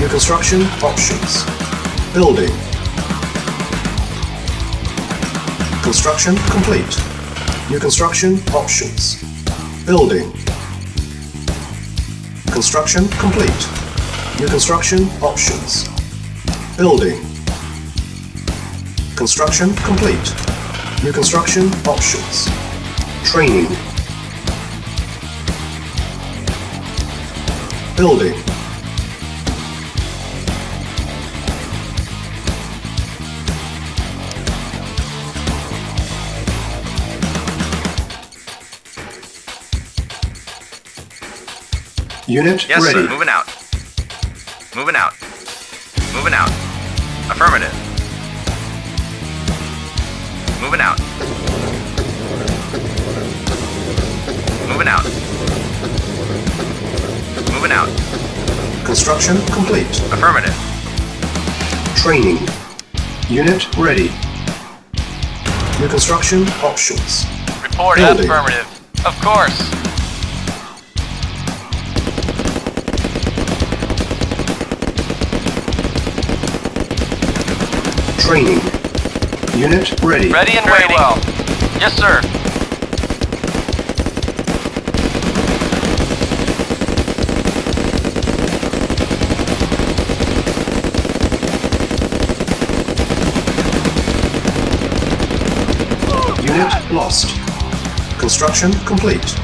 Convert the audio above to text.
New construction options. Building. Construction complete. New construction options. Building. Construction complete. New construction options. Building. Construction complete. New construction options. Training. Building. Unit yes, ready. Sir. Moving out. Moving out. Moving out. Affirmative. Moving out. Moving out. Moving out. Construction complete. Affirmative. Training. Unit ready. New construction options. Report Building. affirmative. Of course. Training. Unit ready. Ready and Very waiting. well. Yes, sir. Unit lost. Construction complete.